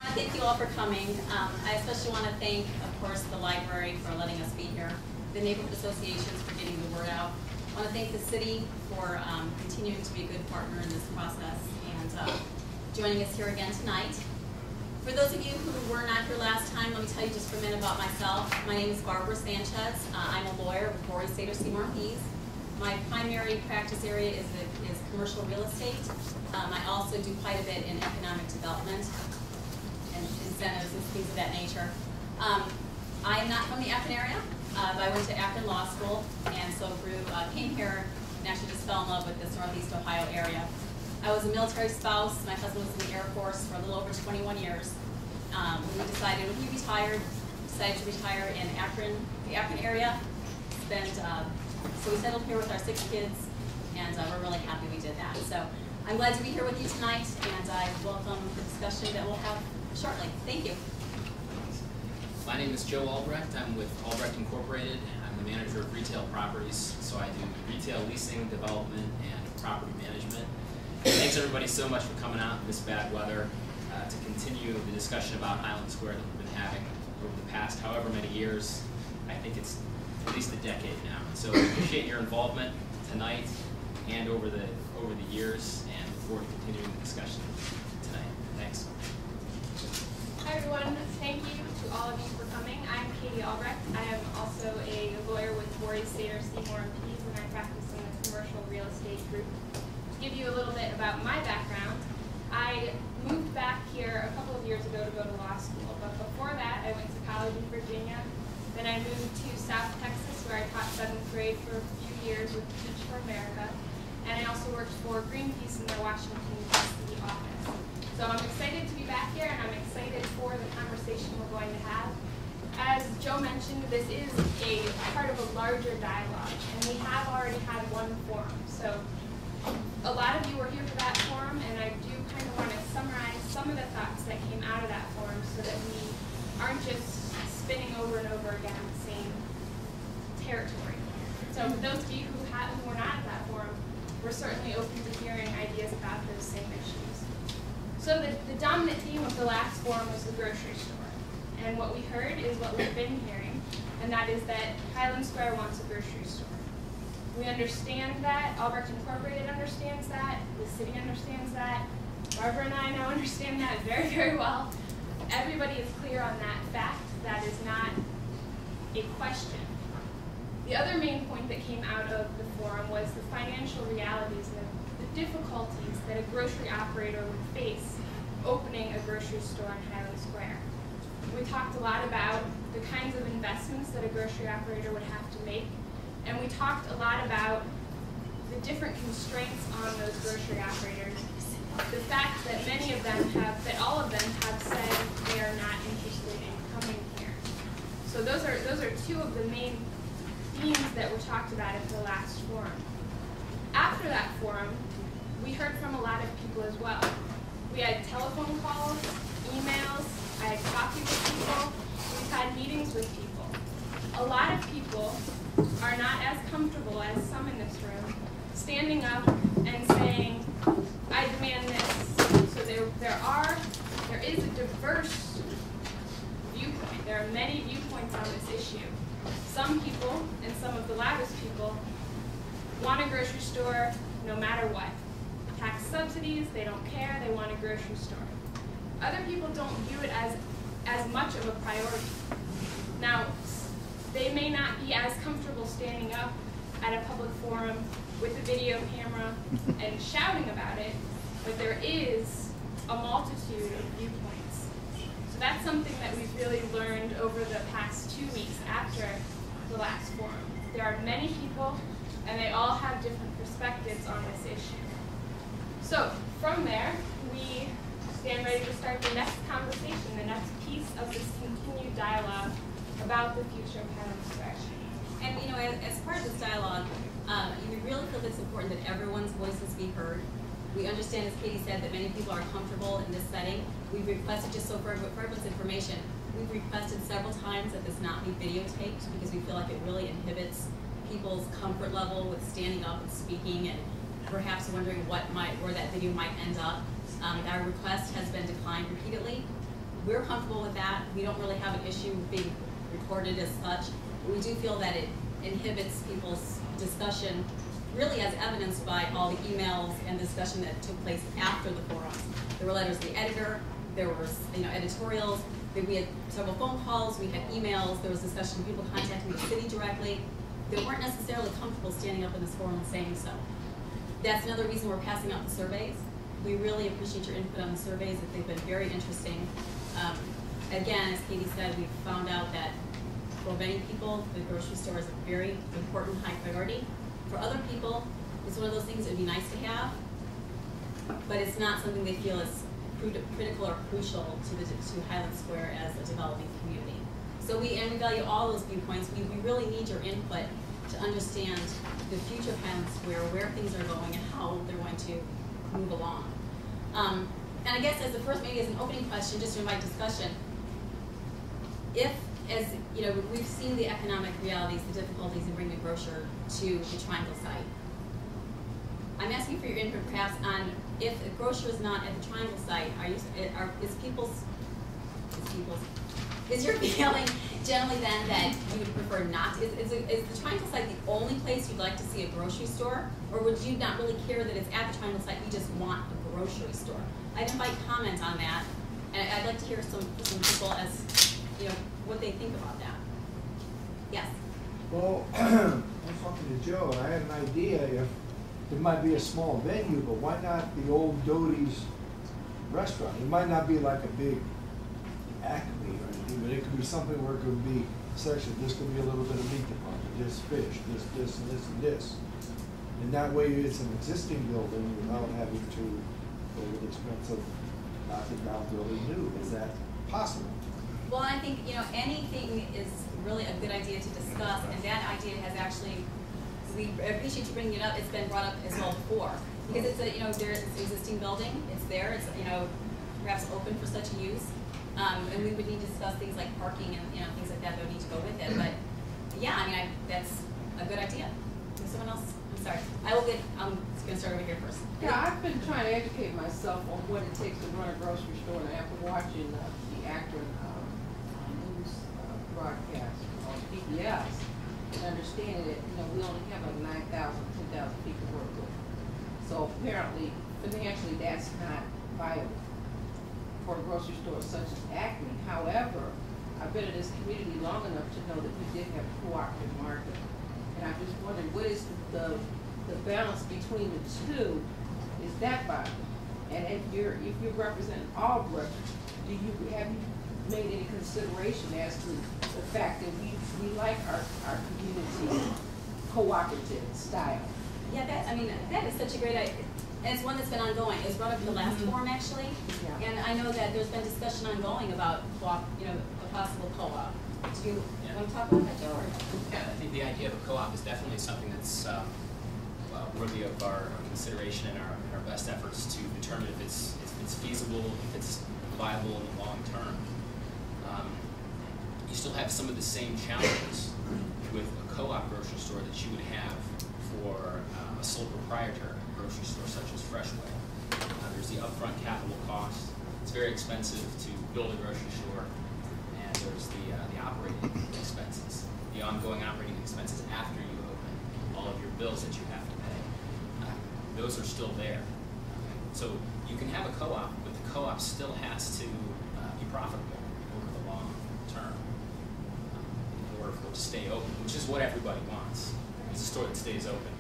Thank you all for coming. I especially want to thank, of course, the library for letting us be here, the neighborhood associations for getting the word out. I want to thank the city for continuing to be a good partner in this process and joining us here again tonight. For those of you who were not here last time, let me tell you just for a minute about myself. My name is Barbara Sanchez. I'm a lawyer with Rory Sater Seymour Hees. My primary practice area is commercial real estate. I also do quite a bit in economic development and incentives and things of that nature. I am not from the Akron area, but I went to Akron Law School, and so came here and actually just fell in love with this Northeast Ohio area. I was a military spouse. My husband was in the Air Force for a little over 21 years. We decided when he retired, to retire in Akron, the Akron area. So we settled here with our 6 kids, and we're really happy we did that. So I'm glad to be here with you tonight, and I welcome the discussion that we'll have shortly. Thank you. My name is Joe Albrecht. I'm with Albrecht Inc. I'm the manager of retail properties, so I do retail leasing, development, and property management. Thanks everybody so much for coming out in this bad weather to continue the discussion about Highland Square that we've been having over the past however many years. I think it's at least a decade now. So we appreciate your involvement tonight and over the years, and look forward to continuing the discussion tonight. Thanks. Hi everyone, thank you to all of you for coming. I'm Katie Albrecht. I am also a lawyer with Rory Sater Seymour Hees, and I practice in the commercial real estate group. To give you a little bit about my background, I moved back here a couple of years ago to go to law school, but before that I went to college in Virginia. Then I moved to South Texas, where I taught 7th grade for a few years with Teach for America, and I also worked for Greenpeace in their Washington, D.C. office. So I'm excited to be back here, and I'm excited for the conversation we're going to have. As Joe mentioned, this is a part of a larger dialogue, and we have already had one forum. So a lot of you were here for that forum, and I do kind of want to summarize some of the thoughts that came out of that forum so that we aren't just spinning over and over again the same territory. So for those of you who were not at that forum, we're certainly open to hearing ideas about those same issues. So the dominant theme of the last forum was the grocery store. And what we heard is what we've been hearing, and that is that Highland Square wants a grocery store. We understand that, Albrecht Incorporated understands that, the city understands that, Barbara and I now understand that very, very well. Everybody is clear on that fact. That is not a question. The other main point that came out of the forum was the financial realities and the difficulties that a grocery operator would face opening a grocery store in Highland Square. We talked a lot about the kinds of investments that a grocery operator would have to make, and we talked a lot about the different constraints on those grocery operators. The fact that many of them that all of them have said they are not interested in coming here. So those are 2 of the main themes that were talked about at the last forum. After that forum, we heard from a lot of people as well. We had telephone calls, emails, I had coffee with people, we've had meetings with people. A lot of people are not as comfortable as some in this room standing up and saying, I demand this. So there is a diverse viewpoint. There are many viewpoints on this issue. Some people, and some of the loudest people, want a grocery store no matter what. Tax subsidies, they don't care, they want a grocery store. Other people don't view it as much of a priority. Now, they may not be as comfortable standing up at a public forum with a video camera and shouting about it, but there is a multitude of viewpoints. So that's something that we've really learned over the past 2 weeks after the last forum. There are many people, and they all have different perspectives on this issue. So from there, we stand ready to start the next conversation, the next piece of this continued dialogue about the future of Highland Square. And you know, as part of this dialogue, we really feel it's important that everyone's voices be heard. We understand, as Katie said, that many people are comfortable in this setting. We've requested, just so for everyone's information, we've requested several times that this not be videotaped because we feel like it really inhibits people's comfort level with standing up and speaking and perhaps wondering where that video might end up. Our request has been declined repeatedly. we're comfortable with that. We don't really have an issue being recorded as such. But we do feel that it inhibits people's discussion, really as evidenced by all the emails and discussion that took place after the forums. There were letters to the editor, there was editorials, we had several phone calls, we had emails, there was discussion, people contacting the city directly. They weren't necessarily comfortable standing up in this forum and saying so. That's another reason we're passing out the surveys. We really appreciate your input on the surveys, that they've been very interesting. Again, as Katie said, we found out that for many people, the grocery store is a very important, high priority. For other people, it's one of those things that would be nice to have, but it's not something they feel is critical or crucial to Highland Square as a developing community. So we value all those viewpoints. We really need your input to understand the future of Highland Square, where things are going and how they're going to move along. And I guess as the first, maybe as an opening question, just to invite discussion, if, as you know, we've seen the economic realities, the difficulties in bringing a grocer to the Triangle site. I'm asking for your input perhaps on if a grocer is not at the Triangle site, is your feeling generally then that you would prefer not? Is the Triangle site the only place you'd like to see a grocery store? Or would you not really care that it's at the Triangle site, you just want a grocery store? I'd invite comment on that, and I'd like to hear some people as, what they think about that. Yes? Well, I was talking to Joe, and I had an idea if there might be a small venue, but why not the old Doty's restaurant? It might not be like a big Acme or anything, but it could be something where it could be section. This could be a little bit of meat department, this fish, this, and this, and this. And that way it's an existing building without having to go to the expense of knocking down building new. Is that possible? Well, I think, anything is really a good idea to discuss, and that idea has actually, we appreciate you bringing it up. It's been brought up as well before, because it's there's an existing building. It's there. It's perhaps open for such a use, and we would need to discuss things like parking and things like that that would need to go with it. But yeah, that's a good idea. Is someone else? I'm sorry. I'm just going to start over here first. Yeah, I've been trying to educate myself on what it takes to run a grocery store, and after watching the Akron news broadcast on PBS, and understanding that we only have like 9,000, 10,000 people to work with. So apparently, financially, that's not viable for a grocery store such as Acme. However, I've been in this community long enough to know that we did have a cooperative market, and I'm just wondering what is the balance between the two. Is that viable? And if you represent Albrecht, have you made any consideration as to the fact that we like our community cooperative style? Yeah, that is such a great idea. And it's one that's been ongoing. It was brought up in the last forum, actually. Yeah. And I know that there's been discussion ongoing about a possible co-op. Do you want to talk about that, Joe? Yeah, I think the idea of a co-op is definitely something that's worthy of our consideration and our best efforts to determine if it's feasible, if it's viable in the long term. You still have some of the same challenges with a co-op grocery store that you would have for a sole proprietor grocery store such as Freshway. There's the upfront capital cost. It's very expensive to build a grocery store, and there's the operating expenses, the ongoing operating expenses after you open, all of your bills that you have to pay. Those are still there. So you can have a co-op, but the co-op still has to be profitable over the long term in order for it to stay open, which is what everybody wants. It's a store that stays open.